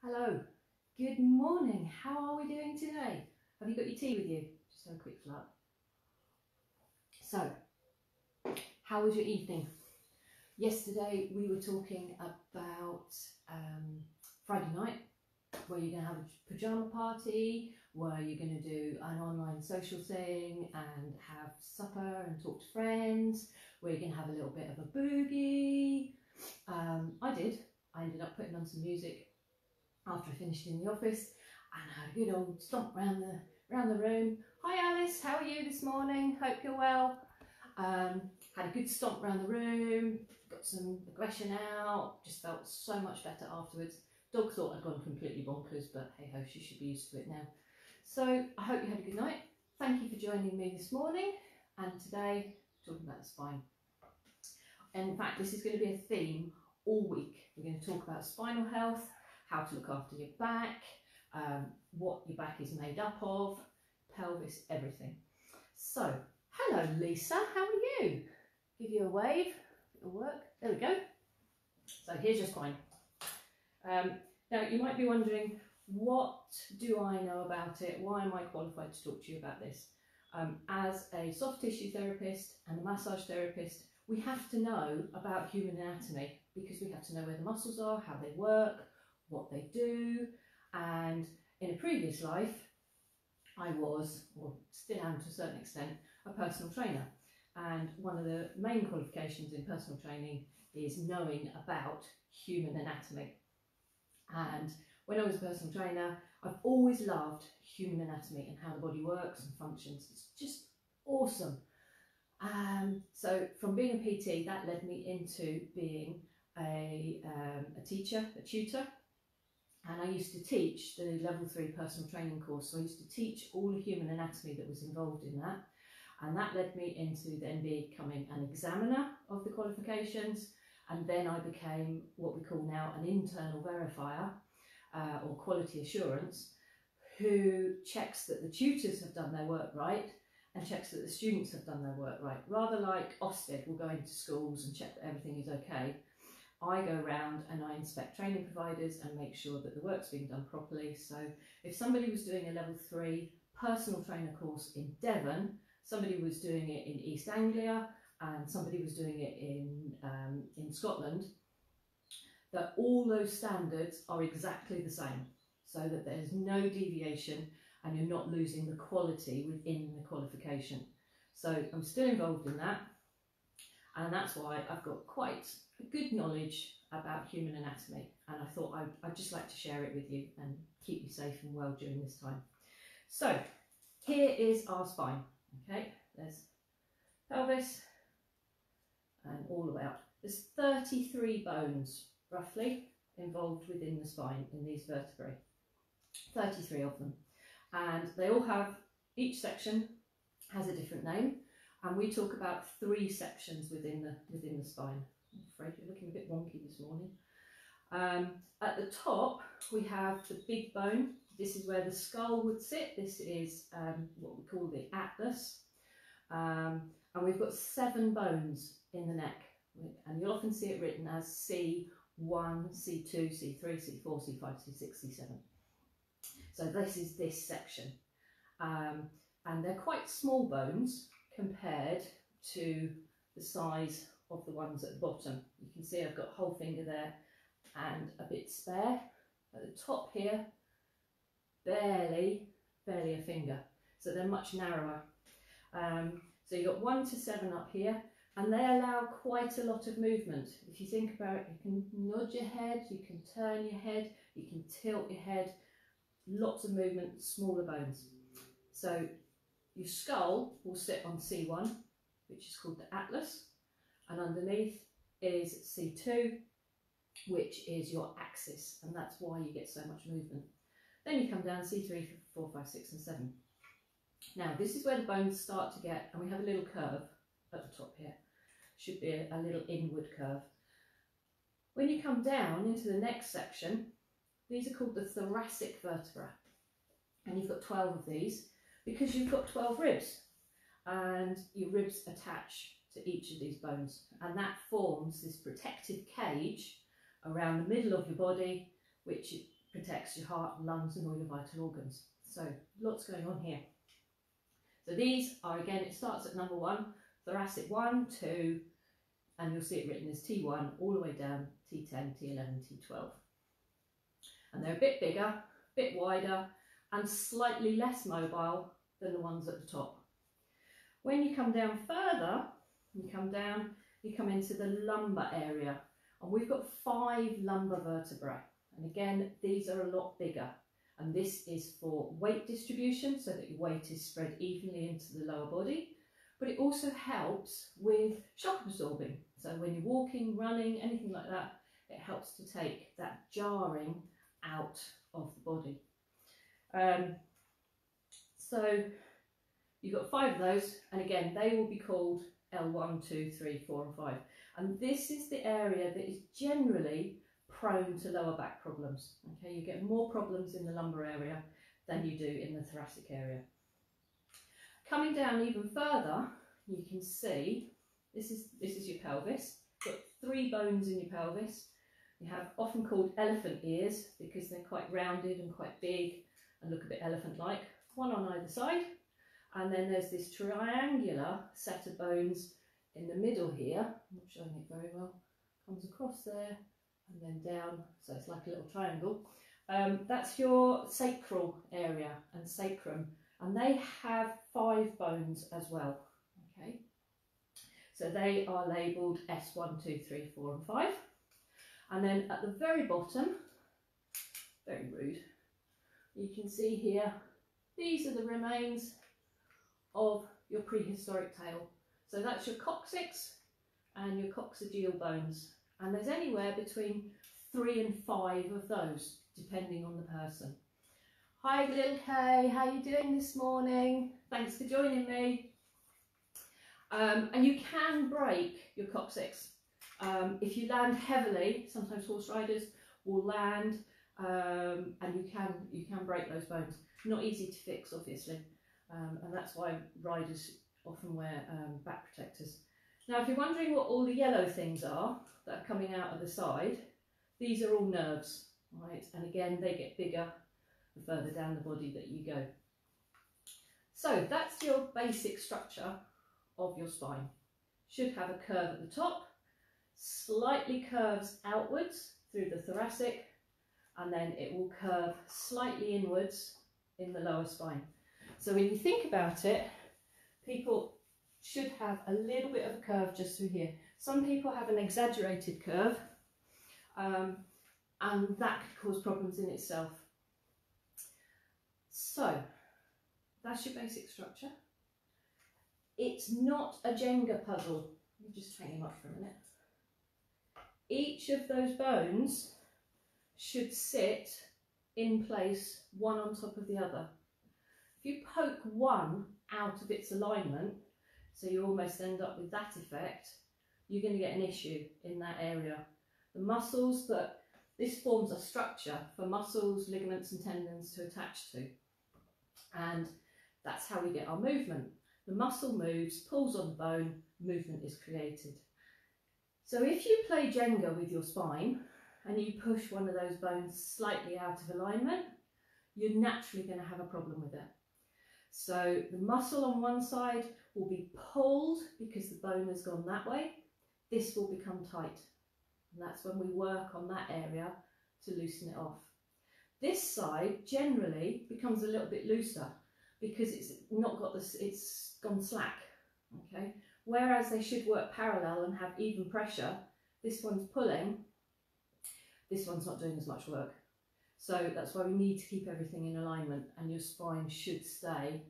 Hello, good morning. How are we doing today? Have you got your tea with you? Just have a quick flat. So, how was your evening? Yesterday we were talking about Friday night. Were you going to have a pyjama party? Were you going to do an online social thing and have supper and talk to friends? Were you going to have a little bit of a boogie? I did. I ended up putting on some music after I finished in the office and had a good old stomp round the room. Hi Alice, how are you this morning? Hope you're well. Had a good stomp around the room, got some aggression out, just felt so much better afterwards. Dog thought I'd gone completely bonkers, but hey ho, she should be used to it now. So I hope you had a good night. Thank you for joining me this morning, and today talking about the spine. In fact, this is going to be a theme all week. We're going to talk about spinal health, how to look after your back, what your back is made up of, pelvis, everything. So, hello Lisa, how are you? Give you a wave, it'll work. There we go. So here's your spine. Now you might be wondering, what do I know about it? Why am I qualified to talk to you about this? As a soft tissue therapist and a massage therapist, we have to know about human anatomy because we have to know where the muscles are, how they work, what they do. And in a previous life, I was, or still am to a certain extent, a personal trainer. And one of the main qualifications in personal training is knowing about human anatomy. And when I was a personal trainer, I've always loved human anatomy and how the body works and functions. It's just awesome. So from being a PT, that led me into being a teacher, a tutor. And I used to teach the level 3 personal training course. So I used to teach all the human anatomy that was involved in that. And that led me into then becoming an examiner of the qualifications. And then I became what we call now an internal verifier or quality assurance, who checks that the tutors have done their work right and checks that the students have done their work right. Rather like Ofsted will go into schools and check that everything is okay, I go around and I inspect training providers and make sure that the work's being done properly. So if somebody was doing a level 3 personal trainer course in Devon, somebody was doing it in East Anglia, and somebody was doing it in Scotland, that all those standards are exactly the same, so that there's no deviation and you're not losing the quality within the qualification. So I'm still involved in that, and that's why I've got quite a good knowledge about human anatomy, and I thought I'd just like to share it with you and keep you safe and well during this time. So here is our spine. Okay, there's pelvis and all about. There's 33 bones roughly involved within the spine in these vertebrae, 33 of them, and they all have, each section has a different name, and we talk about 3 sections within the spine. I'm afraid you're looking a bit wonky this morning. At the top we have the big bone. This is where the skull would sit. This is what we call the atlas, and we've got 7 bones in the neck, and you'll often see it written as C1, C2, C3, C4, C5, C6, C7. So this is this section, and they're quite small bones compared to the size of the ones at the bottom. You can see I've got a whole finger there and a bit spare. At the top here, barely a finger, so they're much narrower. So you've got 1 to 7 up here, and they allow quite a lot of movement. If you think about it, you can nod your head, you can turn your head, you can tilt your head, lots of movement, smaller bones. So your skull will sit on C1, which is called the atlas, and underneath is C2, which is your axis, and that's why you get so much movement. Then you come down C3, 4, 5, 6 and 7. Now this is where the bones start to get, and we have a little curve at the top here, should be a little inward curve. When you come down into the next section, these are called the thoracic vertebra, and you've got 12 of these because you've got 12 ribs, and your ribs attach to each of these bones, and that forms this protective cage around the middle of your body, which protects your heart, lungs and all your vital organs. So lots going on here. So these are, again, it starts at number 1, thoracic 1, 2, and you'll see it written as T1 all the way down, T10, T11, T12. And they're a bit bigger, a bit wider, and slightly less mobile than the ones at the top. When you come down further, you come into the lumbar area, and we've got 5 lumbar vertebrae. And again, these are a lot bigger, and this is for weight distribution, so that your weight is spread evenly into the lower body, but it also helps with shock absorbing. So when you're walking, running, anything like that, it helps to take that jarring out of the body. So you've got 5 of those, and again, they will be called L1, 2, 3, 4 and 5. And this is the area that is generally prone to lower back problems. Okay, you get more problems in the lumbar area than you do in the thoracic area. Coming down even further, you can see this is your pelvis. You've got 3 bones in your pelvis. You have often called elephant ears because they're quite rounded and quite big and look a bit elephant-like, one on either side. And then there's this triangular set of bones in the middle here. I'm not showing it very well. Comes across there and then down, so it's like a little triangle. That's your sacral area and sacrum, and they have 5 bones as well. Okay, so they are labelled S1, 2, 3, 4 and 5. And then at the very bottom, very rude, you can see here, these are the remains of your prehistoric tail. So that's your coccyx and your coccygeal bones. And there's anywhere between 3 and 5 of those, depending on the person. Hi little Kay, how are you doing this morning? Thanks for joining me. And you can break your coccyx. If you land heavily, sometimes horse riders will land and you can break those bones. Not easy to fix, obviously, and that's why riders often wear back protectors. Now, if you're wondering what all the yellow things are that are coming out of the side, these are all nerves, right? And again, they get bigger the further down the body that you go. So that's your basic structure of your spine. Should have a curve at the top, slightly curves outwards through the thoracic, and then it will curve slightly inwards in the lower spine. So when you think about it, people should have a little bit of a curve just through here. Some people have an exaggerated curve, and that could cause problems in itself. So that's your basic structure. It's not a Jenga puzzle. Let me just hang him up for a minute. Each of those bones should sit in place, one on top of the other. If you poke one out of its alignment, so you almost end up with that effect, you're going to get an issue in that area. The muscles that this forms a structure for muscles, ligaments and tendons to attach to, and that's how we get our movement. The muscle moves, pulls on the bone, movement is created. So if you play Jenga with your spine and you push one of those bones slightly out of alignment, you're naturally going to have a problem with it. So the muscle on one side will be pulled because the bone has gone that way. This will become tight, and that's when we work on that area to loosen it off. This side generally becomes a little bit looser because it's not got this, it's gone slack, okay? Whereas they should work parallel and have even pressure, this one's pulling, this one's not doing as much work. So that's why we need to keep everything in alignment, and your spine should stay.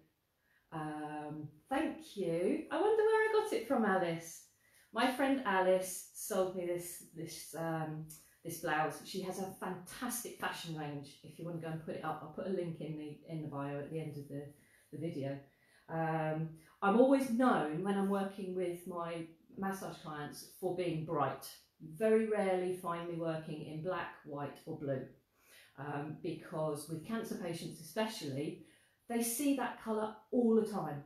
Thank you. I wonder where I got it from, Alice. My friend Alice sold me this blouse. She has a fantastic fashion range. If you want to go and put it up, I'll put a link in the bio at the end of the video. I'm always known when I'm working with my massage clients for being bright. You very rarely find me working in black, white or blue. Because with cancer patients especially, they see that colour all the time,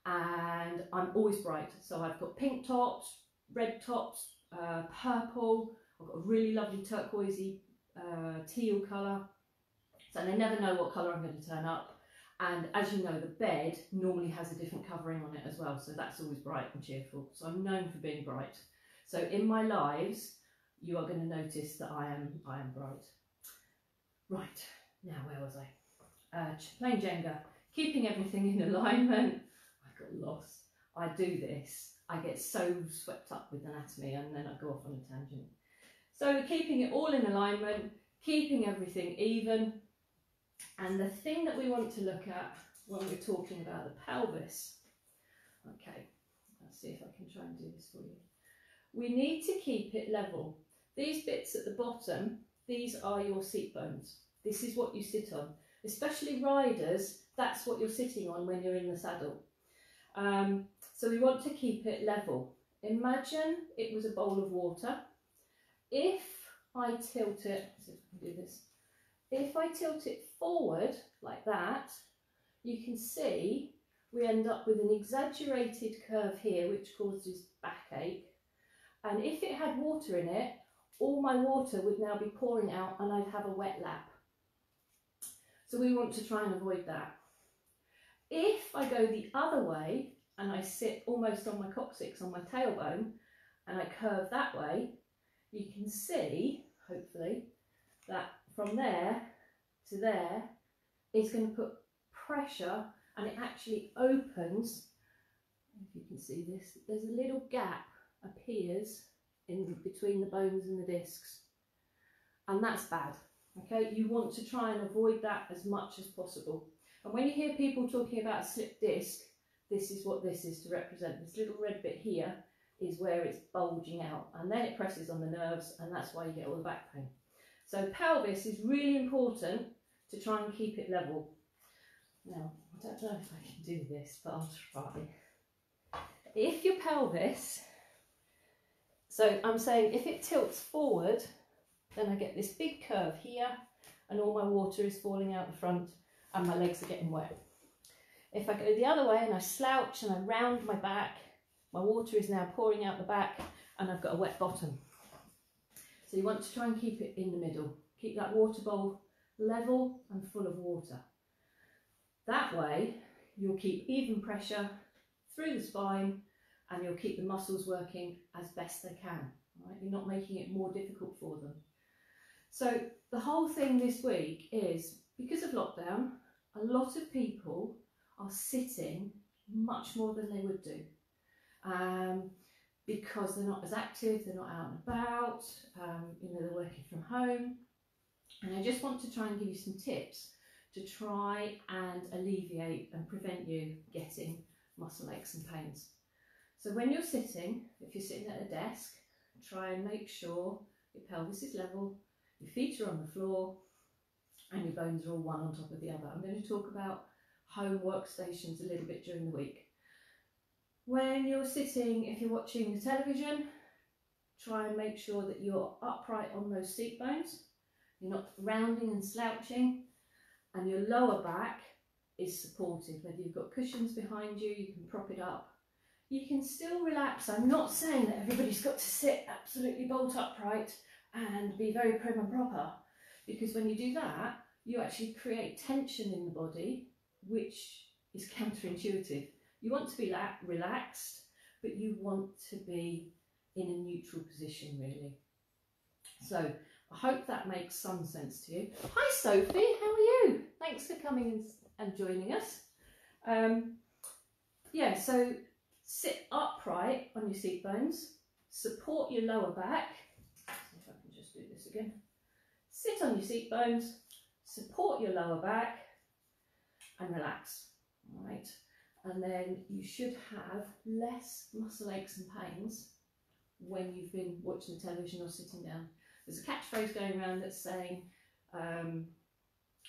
and I'm always bright. So I've got pink tops, red tops, purple, I've got a really lovely turquoisey teal colour, So they never know what colour I'm going to turn up. And as you know, the bed normally has a different covering on it as well, so that's always bright and cheerful. So I'm known for being bright. So in my lives, you are going to notice that I am bright. Right, now where was I? Playing Jenga, keeping everything in alignment. I got lost. I do this. I get so swept up with anatomy and then I go off on a tangent. So keeping it all in alignment, keeping everything even. And the thing that we want to look at when we're talking about the pelvis, okay, let's see if I can try and do this for you. We need to keep it level. These bits at the bottom, these are your seat bones. This is what you sit on. Especially riders, that's what you're sitting on when you're in the saddle. So we want to keep it level. Imagine it was a bowl of water. If I tilt it, let's see if I can do this. If I tilt it forward like that, you can see we end up with an exaggerated curve here, which causes backache. And if it had water in it, all my water would now be pouring out and I'd have a wet lap. So we want to try and avoid that. If I go the other way and I sit almost on my coccyx, on my tailbone, and I curve that way, you can see, hopefully, that from there to there is going to put pressure, and it actually opens. If you can see this, there's a little gap appears in between the bones and the discs, and that's bad. Okay, you want to try and avoid that as much as possible. And when you hear people talking about a slipped disc, this is what this is to represent. This little red bit here is where it's bulging out, and then it presses on the nerves, and that's why you get all the back pain. So pelvis is really important to try and keep it level. Now, I don't know if I can do this, but I'll try. If your pelvis, so I'm saying if it tilts forward, then I get this big curve here, and all my water is falling out the front, and my legs are getting wet. If I go the other way and I slouch and I round my back, my water is now pouring out the back, and I've got a wet bottom. So you want to try and keep it in the middle. Keep that water bowl level and full of water. That way you'll keep even pressure through the spine, and you'll keep the muscles working as best they can. Right? You're not making it more difficult for them. So the whole thing this week is, because of lockdown, a lot of people are sitting much more than they would do. Because they're not as active, they're not out and about, you know, they're working from home. And I just want to try and give you some tips to try and alleviate and prevent you getting muscle aches and pains. So when you're sitting, if you're sitting at a desk, try and make sure your pelvis is level, your feet are on the floor, and your bones are all one on top of the other. I'm going to talk about home workstations a little bit during the week. When you're sitting, if you're watching the television, try and make sure that you're upright on those seat bones. You're not rounding and slouching, and your lower back is supported. Whether you've got cushions behind you, you can prop it up. You can still relax. I'm not saying that everybody's got to sit absolutely bolt upright and be very prim and proper, because when you do that, you actually create tension in the body, which is counterintuitive. You want to be relaxed, but you want to be in a neutral position, really. So I hope that makes some sense to you. Hi Sophie, how are you? Thanks for coming and joining us. Yeah, so sit upright on your seat bones, support your lower back. Let's see if I can just do this again. Sit on your seat bones, support your lower back, and relax. All right. And then you should have less muscle aches and pains when you've been watching the television or sitting down. There's a catchphrase going around that's saying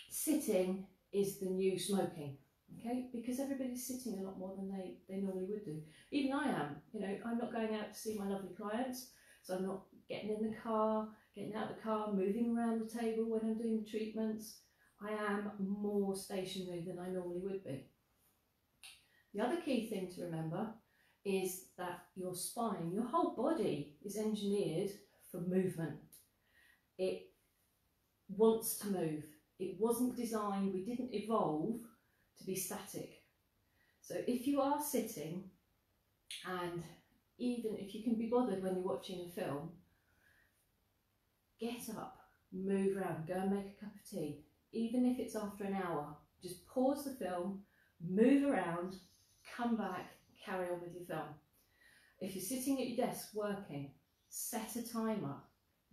sitting is the new smoking, okay? Because everybody's sitting a lot more than they normally would do. Even I am, you know, I'm not going out to see my lovely clients, so I'm not getting in the car, getting out of the car, moving around the table when I'm doing the treatments. I am more stationary than I normally would be. The other key thing to remember is that your spine, your whole body is engineered for movement. It wants to move. It wasn't designed, we didn't evolve to be static. So if you are sitting, and even if you can be bothered when you're watching a film, get up, move around, go and make a cup of tea. Even if it's after an hour, just pause the film, move around, come back, carry on with your film. If you're sitting at your desk working, set a timer,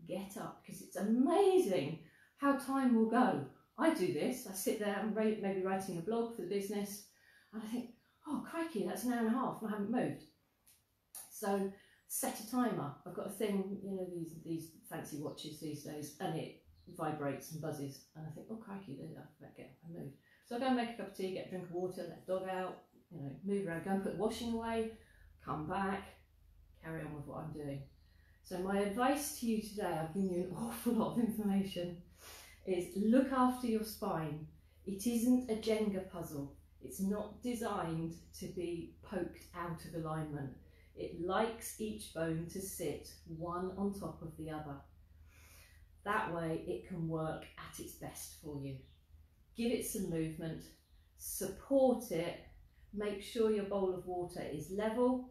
get up, because it's amazing how time will go. I do this, I sit there, I'm maybe writing a blog for the business, and I think, oh crikey, that's an hour and a half and I haven't moved. So set a timer. I've got a thing, you know, these fancy watches these days, and it vibrates and buzzes, and I think, oh crikey, I better get up and move. So I go and make a cup of tea, get a drink of water, let the dog out, you know, move around, go and put the washing away, come back, carry on with what I'm doing. So my advice to you today, I've given you an awful lot of information, is look after your spine. It isn't a Jenga puzzle. It's not designed to be poked out of alignment. It likes each bone to sit one on top of the other. That way it can work at its best for you. Give it some movement, support it, make sure your bowl of water is level,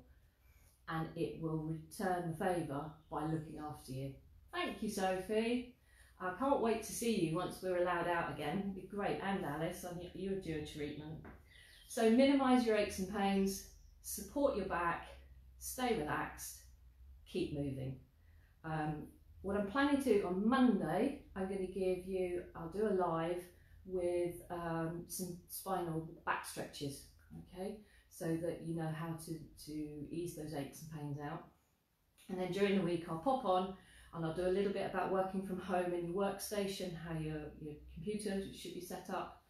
and it will return the favour by looking after you. Thank you, Sophie. I can't wait to see you once we're allowed out again. It'd be great. And Alice, you're due a treatment. So minimise your aches and pains, support your back, stay relaxed, keep moving. What I'm planning to do on Monday, I'm going to give you, I'll do a live with some spinal back stretches, okay? So that you know how to ease those aches and pains out. And then during the week I'll pop on and I'll do a little bit about working from home in your workstation, how your computer should be set up.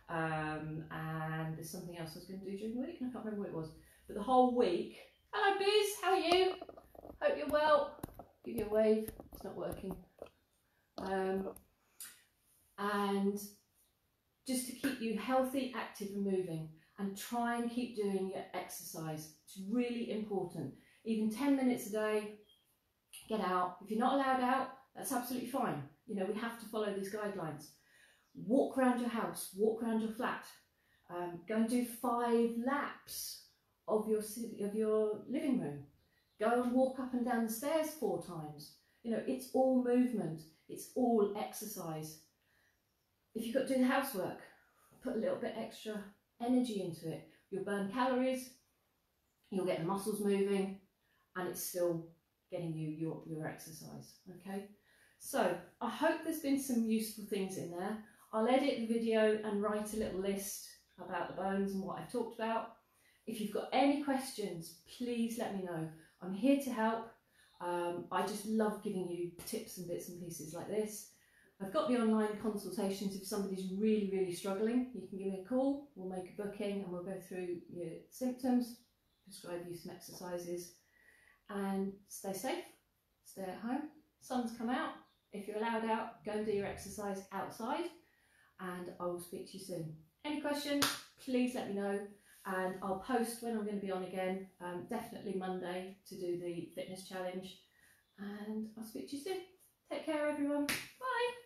And there's something else I was going to do during the week, and I can't remember what it was. But the whole week, hello Biz, how are you? Hope you're well. Give you a wave, it's not working. And just to keep you healthy, active and moving, and try and keep doing your exercise. It's really important. Even 10 minutes a day, get out. If you're not allowed out, that's absolutely fine. You know, we have to follow these guidelines. Walk around your house, walk around your flat. Go and do 5 laps of your living room. Go and walk up and down the stairs 4 times. You know, it's all movement. It's all exercise. If you've got to do the housework, put a little bit extra energy into it. You'll burn calories, you'll get the muscles moving, and it's still getting you your exercise, okay? So I hope there's been some useful things in there. I'll edit the video and write a little list about the bones and what I've talked about. If you've got any questions, please let me know. I'm here to help. I just love giving you tips and bits and pieces like this. I've got the online consultations. If somebody's really, really struggling, you can give me a call. We'll make a booking and we'll go through your symptoms, prescribe you some exercises, and stay safe, stay at home. Sun's come out. If you're allowed out, go and do your exercise outside, and I will speak to you soon. Any questions, please let me know, and I'll post when I'm going to be on again, definitely Monday, to do the fitness challenge, and I'll speak to you soon. Take care everyone, bye.